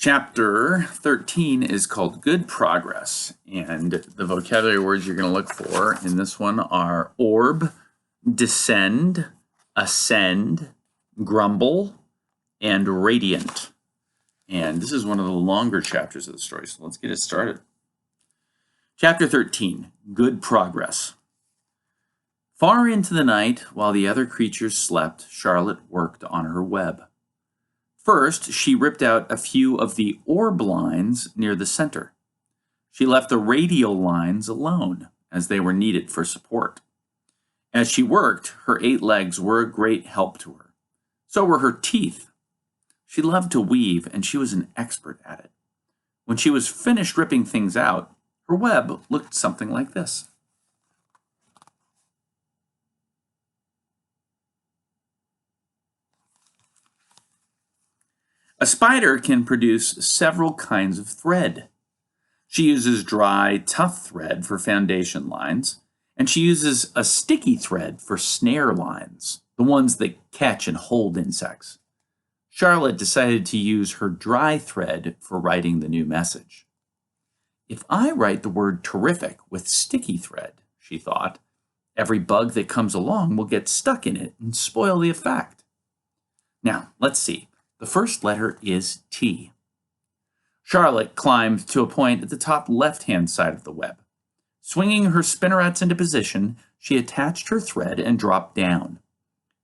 Chapter 13 is called Good Progress, and the vocabulary words you're going to look for in this one are orb, descend, ascend, grumble, and radiant. And this is one of the longer chapters of the story, so let's get it started. Chapter 13, Good Progress. Far into the night, while the other creatures slept, Charlotte worked on her web. First, she ripped out a few of the orb lines near the center. She left the radial lines alone, as they were needed for support. As she worked, her 8 legs were a great help to her. So were her teeth. She loved to weave, and she was an expert at it. When she was finished ripping things out, her web looked something like this. A spider can produce several kinds of thread. She uses dry, tough thread for foundation lines, and she uses a sticky thread for snare lines, the ones that catch and hold insects. Charlotte decided to use her dry thread for writing the new message. If I write the word terrific with sticky thread, she thought, every bug that comes along will get stuck in it and spoil the effect. Now, let's see. The first letter is T. Charlotte climbed to a point at the top left-hand side of the web. Swinging her spinnerets into position, she attached her thread and dropped down.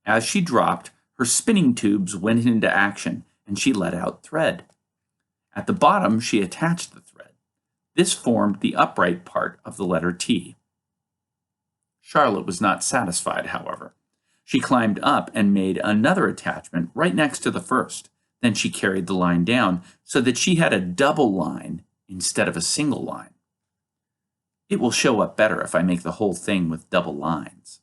As she dropped, her spinning tubes went into action, and she let out thread. At the bottom, she attached the thread. This formed the upright part of the letter T. Charlotte was not satisfied, however. She climbed up and made another attachment right next to the first. Then she carried the line down so that she had a double line instead of a single line. It will show up better if I make the whole thing with double lines.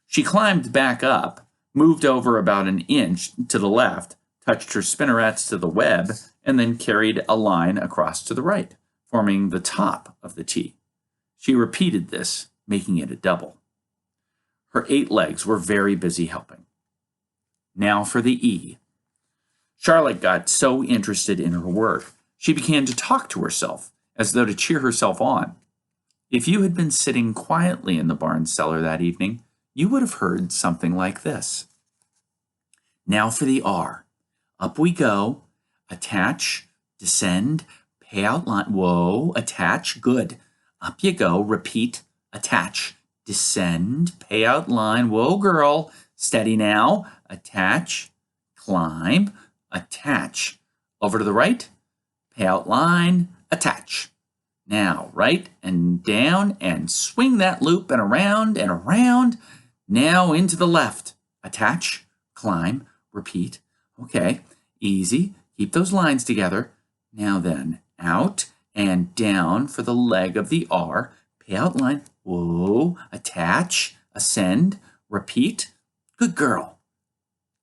She climbed back up, moved over about an inch to the left, touched her spinnerets to the web, and then carried a line across to the right, forming the top of the T. She repeated this, making it a double. Her 8 legs were very busy helping. Now for the E. Charlotte got so interested in her work, she began to talk to herself, as though to cheer herself on. If you had been sitting quietly in the barn cellar that evening, you would have heard something like this. Now for the R. Up we go. Attach, descend, pay out line. Whoa, attach, good. Up you go, repeat, attach. Descend, pay out line. Whoa, girl. Steady now. Attach, climb, attach. Over to the right. Pay out line, attach. Now, right and down and swing that loop and around and around. Now into the left. Attach, climb, repeat. Okay, easy. Keep those lines together. Now then, out and down for the leg of the R. Pay out line. Whoa, attach, ascend, repeat. Good girl.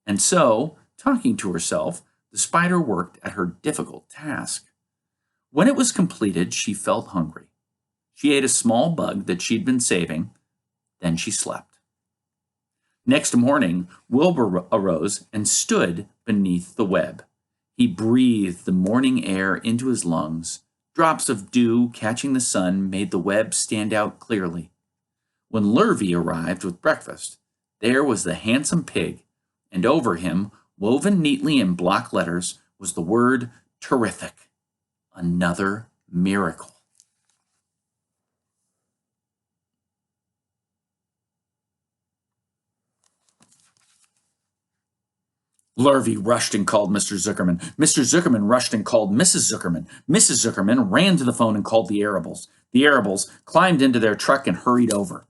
And so, talking to herself, the spider worked at her difficult task. When it was completed, she felt hungry. She ate a small bug that she'd been saving. Then she slept. Next morning, Wilbur arose and stood beneath the web. He breathed the morning air into his lungs. Drops of dew catching the sun made the web stand out clearly. When Lurvy arrived with breakfast, there was the handsome pig, and over him, woven neatly in block letters, was the word terrific. Another miracle. Lurvy rushed and called Mr. Zuckerman. Mr. Zuckerman rushed and called Mrs. Zuckerman. Mrs. Zuckerman ran to the phone and called the Arables. The Arables climbed into their truck and hurried over.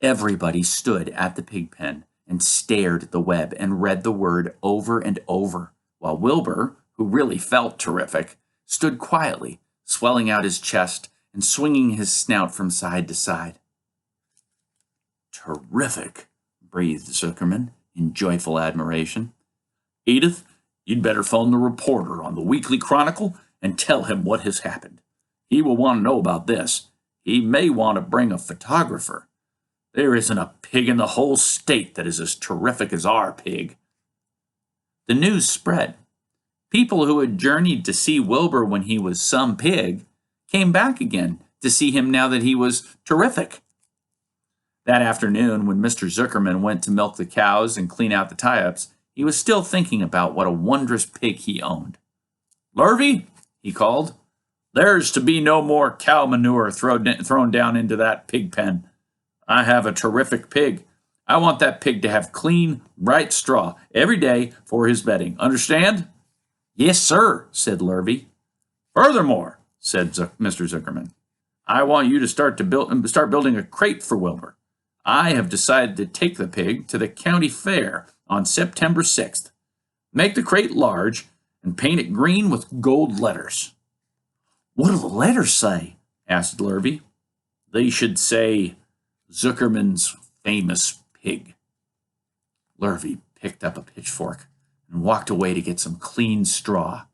Everybody stood at the pig pen and stared at the web and read the word over and over, while Wilbur, who really felt terrific, stood quietly, swelling out his chest and swinging his snout from side to side. Terrific, breathed Zuckerman in joyful admiration. Edith, you'd better phone the reporter on the Weekly Chronicle and tell him what has happened. He will want to know about this. He may want to bring a photographer. There isn't a pig in the whole state that is as terrific as our pig. The news spread. People who had journeyed to see Wilbur when he was some pig came back again to see him now that he was terrific. That afternoon, when Mr. Zuckerman went to milk the cows and clean out the tie-ups, he was still thinking about what a wondrous pig he owned. "Lurvy," he called, "there's to be no more cow manure thrown down into that pig pen. I have a terrific pig. I want that pig to have clean, bright straw every day for his bedding. Understand?" "Yes, sir," said Lurvy. "Furthermore," said Mr. Zuckerman, "I want you to start building a crate for Wilbur. I have decided to take the pig to the county fair on September 6th. Make the crate large and paint it green with gold letters." "What'll the letters say?" asked Lurvy. "They should say, Zuckerman's famous pig." Lurvy picked up a pitchfork and walked away to get some clean straw.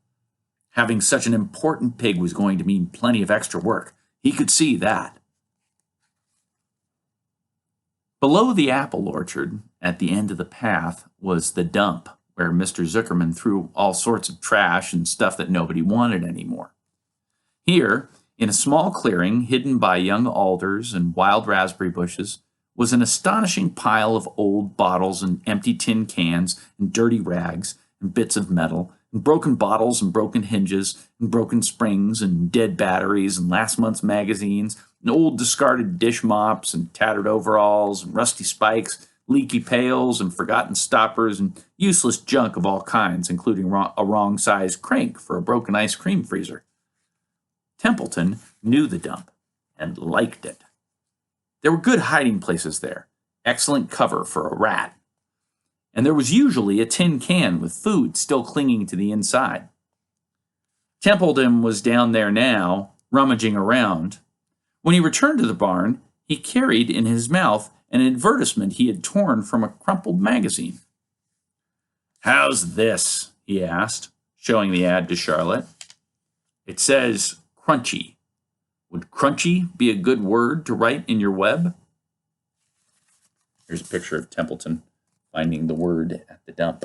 Having such an important pig was going to mean plenty of extra work. He could see that. Below the apple orchard, at the end of the path, was the dump, where Mr. Zuckerman threw all sorts of trash and stuff that nobody wanted anymore. Here, in a small clearing hidden by young alders and wild raspberry bushes, was an astonishing pile of old bottles and empty tin cans and dirty rags and bits of metal and broken bottles and broken hinges and broken springs and dead batteries and last month's magazines and old discarded dish mops and tattered overalls and rusty spikes, leaky pails and forgotten stoppers and useless junk of all kinds, including a wrong-sized crank for a broken ice cream freezer. Templeton knew the dump and liked it. There were good hiding places there, excellent cover for a rat, and there was usually a tin can with food still clinging to the inside. Templeton was down there now, rummaging around. When he returned to the barn, he carried in his mouth an advertisement he had torn from a crumpled magazine. "How's this?" he asked, showing the ad to Charlotte. "It says crunchy. Would crunchy be a good word to write in your web?" Here's a picture of Templeton finding the word at the dump.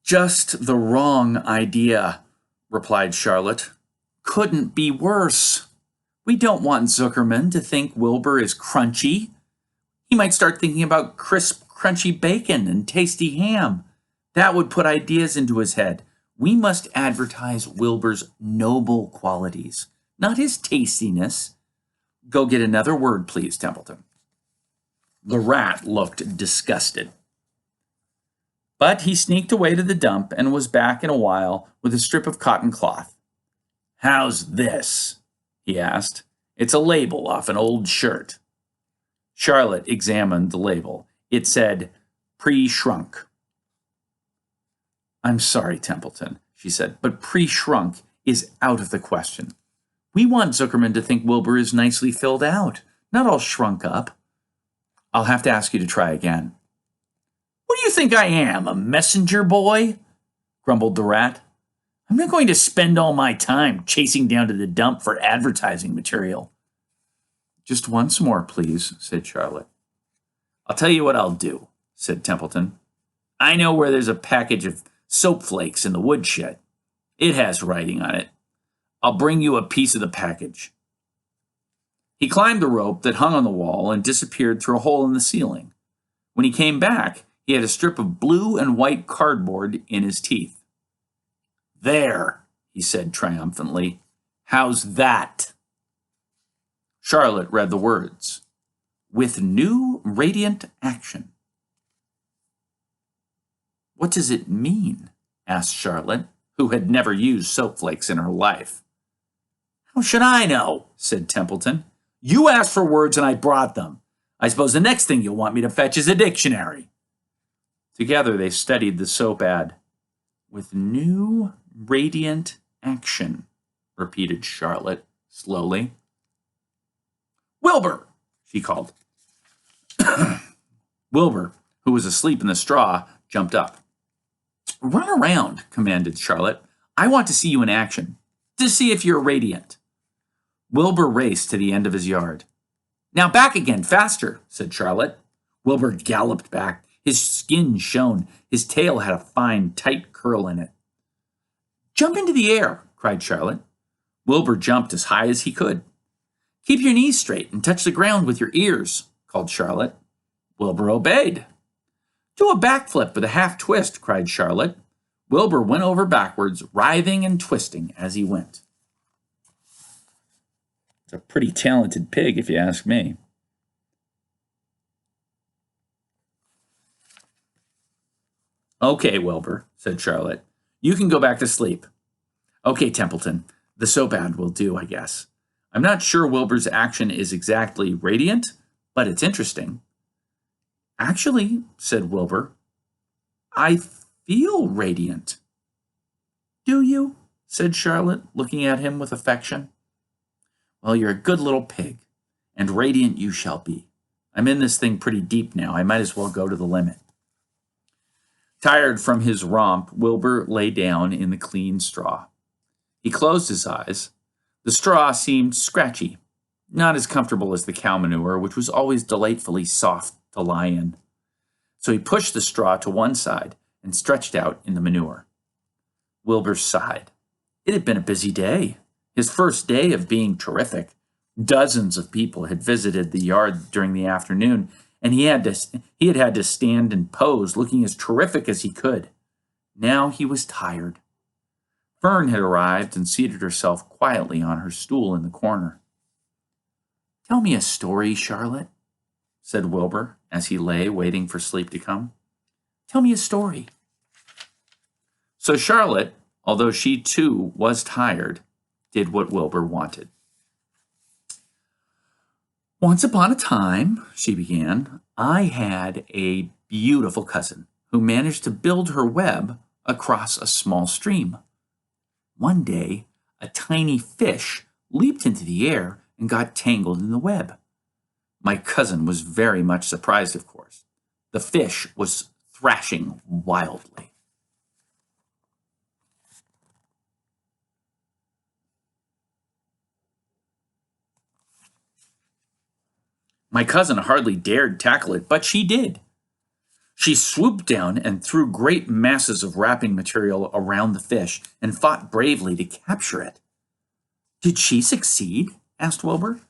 "Just the wrong idea," replied Charlotte. "Couldn't be worse. We don't want Zuckerman to think Wilbur is crunchy. He might start thinking about crisp, crunchy bacon and tasty ham. That would put ideas into his head. We must advertise Wilbur's noble qualities, not his tastiness. Go get another word, please, Templeton." The rat looked disgusted. But he sneaked away to the dump and was back in a while with a strip of cotton cloth. "How's this?" he asked. "It's a label off an old shirt." Charlotte examined the label. It said, "Pre-shrunk." "I'm sorry, Templeton," she said, "but pre-shrunk is out of the question. We want Zuckerman to think Wilbur is nicely filled out, not all shrunk up. I'll have to ask you to try again." "What do you think I am, a messenger boy?" grumbled the rat. "I'm not going to spend all my time chasing down to the dump for advertising material." "Just once more, please," said Charlotte. "I'll tell you what I'll do," said Templeton. "I know where there's a package of soap flakes in the woodshed. It has writing on it. I'll bring you a piece of the package." He climbed the rope that hung on the wall and disappeared through a hole in the ceiling. When he came back, he had a strip of blue and white cardboard in his teeth. "There," he said triumphantly. "How's that?" Charlotte read the words, "With new radiant action." "What does it mean?" asked Charlotte, who had never used soap flakes in her life. "How should I know?" said Templeton. "You asked for words and I brought them. I suppose the next thing you'll want me to fetch is a dictionary." Together they studied the soap ad. "With new radiant action," repeated Charlotte slowly. "Wilbur!" she called. Wilbur, who was asleep in the straw, jumped up. "Run around," commanded Charlotte. "I want to see you in action, to see if you're radiant." Wilbur raced to the end of his yard. Now back again, faster, said Charlotte. Wilbur galloped back. His skin shone. His tail had a fine, tight curl in it. Jump into the air, cried Charlotte. Wilbur jumped as high as he could. Keep your knees straight and touch the ground with your ears, called Charlotte. Wilbur obeyed. Do a backflip with a half twist, cried Charlotte. Wilbur went over backwards, writhing and twisting as he went. It's a pretty talented pig, if you ask me. Okay, Wilbur, said Charlotte. You can go back to sleep. Okay, Templeton, the so bad will do, I guess. I'm not sure Wilbur's action is exactly radiant, but it's interesting. Actually, said Wilbur, I feel radiant. Do you? Said Charlotte, looking at him with affection. Well, you're a good little pig, and radiant you shall be. I'm in this thing pretty deep now. I might as well go to the limit. Tired from his romp, Wilbur lay down in the clean straw. He closed his eyes. The straw seemed scratchy, not as comfortable as the cow manure, which was always delightfully soft to lie in. So he pushed the straw to one side and stretched out in the manure. Wilbur sighed. It had been a busy day, his first day of being terrific. Dozens of people had visited the yard during the afternoon, and he had had to stand and pose, looking as terrific as he could. Now he was tired. Fern had arrived and seated herself quietly on her stool in the corner. Tell me a story, Charlotte, said Wilbur, as he lay waiting for sleep to come. Tell me a story. So Charlotte, although she too was tired, did what Wilbur wanted. Once upon a time, she began, I had a beautiful cousin who managed to build her web across a small stream. One day, a tiny fish leaped into the air and got tangled in the web. My cousin was very much surprised, of course. The fish was thrashing wildly. My cousin hardly dared tackle it, but she did. She swooped down and threw great masses of wrapping material around the fish and fought bravely to capture it. Did she succeed? Asked Wilbur.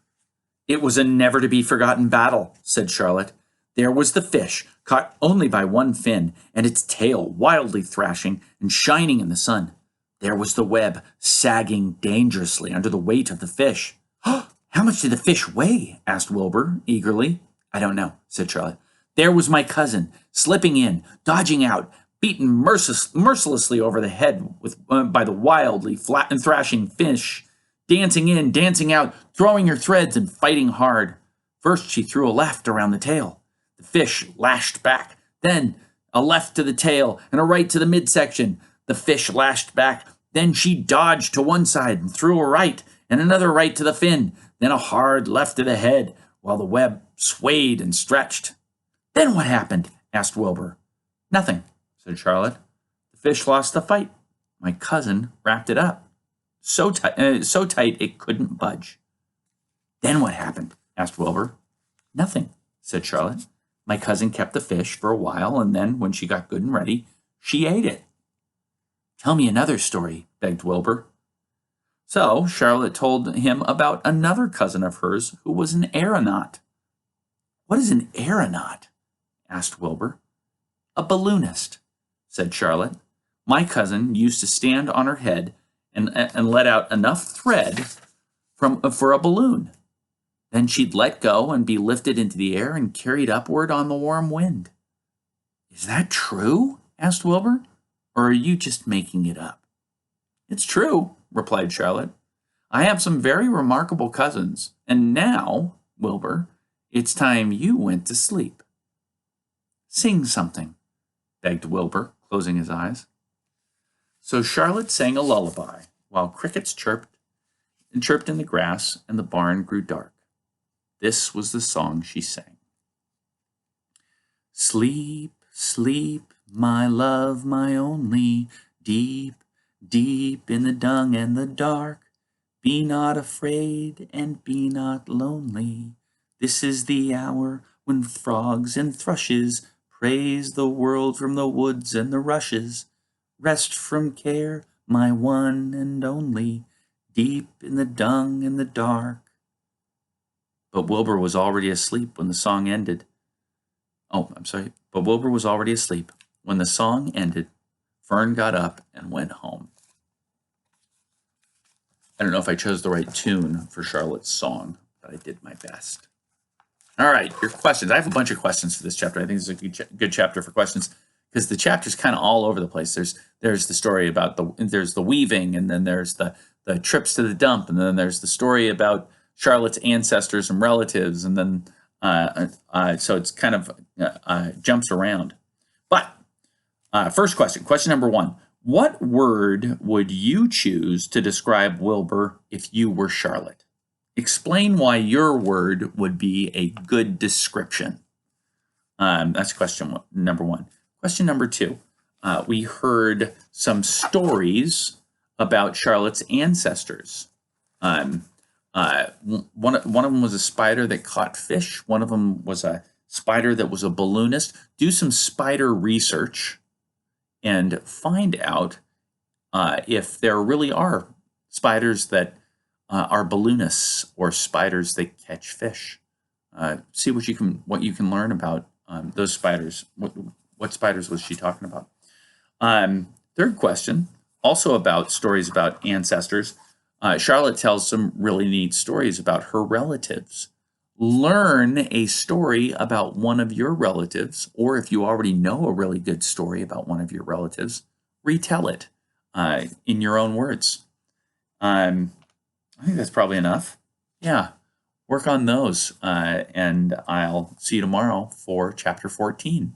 It was a never-to-be-forgotten battle, said Charlotte. There was the fish, caught only by one fin, and its tail wildly thrashing and shining in the sun. There was the web, sagging dangerously under the weight of the fish. How much did the fish weigh? Asked Wilbur, eagerly. I don't know, said Charlotte. There was my cousin, slipping in, dodging out, beaten mercilessly over the head by the wildly thrashing fish, dancing in, dancing out, throwing her threads and fighting hard. First she threw a left around the tail. The fish lashed back. Then a left to the tail and a right to the midsection. The fish lashed back. Then she dodged to one side and threw a right and another right to the fin. Then a hard left to the head while the web swayed and stretched. Then what happened? Asked Wilbur. Nothing, said Charlotte. The fish lost the fight. My cousin wrapped it up. So tight it couldn't budge. Then what happened? Asked Wilbur. Nothing, said Charlotte. My cousin kept the fish for a while, and then, when she got good and ready, she ate it. Tell me another story, begged Wilbur. So Charlotte told him about another cousin of hers who was an aeronaut. What is an aeronaut? Asked Wilbur. A balloonist, said Charlotte. My cousin used to stand on her head and let out enough thread for a balloon. Then she'd let go and be lifted into the air and carried upward on the warm wind. Is that true? Asked Wilbur. Or are you just making it up? It's true, replied Charlotte. I have some very remarkable cousins, and now, Wilbur, it's time you went to sleep. Sing something, begged Wilbur, closing his eyes. So Charlotte sang a lullaby, while crickets chirped in the grass, and the barn grew dark. This was the song she sang. Sleep, sleep, my love, my only, deep, deep in the dung and the dark. Be not afraid and be not lonely. This is the hour when frogs and thrushes praise the world from the woods and the rushes. Rest from care, my one and only, deep in the dung and the dark. But Wilbur was already asleep when the song ended. Oh, I'm sorry. But Wilbur was already asleep. When the song ended, Fern got up and went home. I don't know if I chose the right tune for Charlotte's song, but I did my best. All right, your questions. I have a bunch of questions for this chapter. I think it's a good chapter for questions because the chapter's kind of all over the place. There's the story about there's the weaving, and then there's the trips to the dump, and then there's the story about Charlotte's ancestors and relatives, and then so it's kind of jumps around. But first question number 1. What word would you choose to describe Wilbur if you were Charlotte? Explain why your word would be a good description. That's question number 1. Question number 2. We heard some stories about Charlotte's ancestors. One of them was a spider that caught fish. One of them was a spider that was a balloonist. Do some spider research and find out if there really are spiders that are balloonists or spiders that catch fish. See what you can learn about those spiders. What spiders was she talking about? Third question, also about stories about ancestors. Charlotte tells some really neat stories about her relatives. Learn a story about one of your relatives, or if you already know a really good story about one of your relatives, retell it in your own words. I think that's probably enough. Yeah, work on those, and I'll see you tomorrow for chapter 14.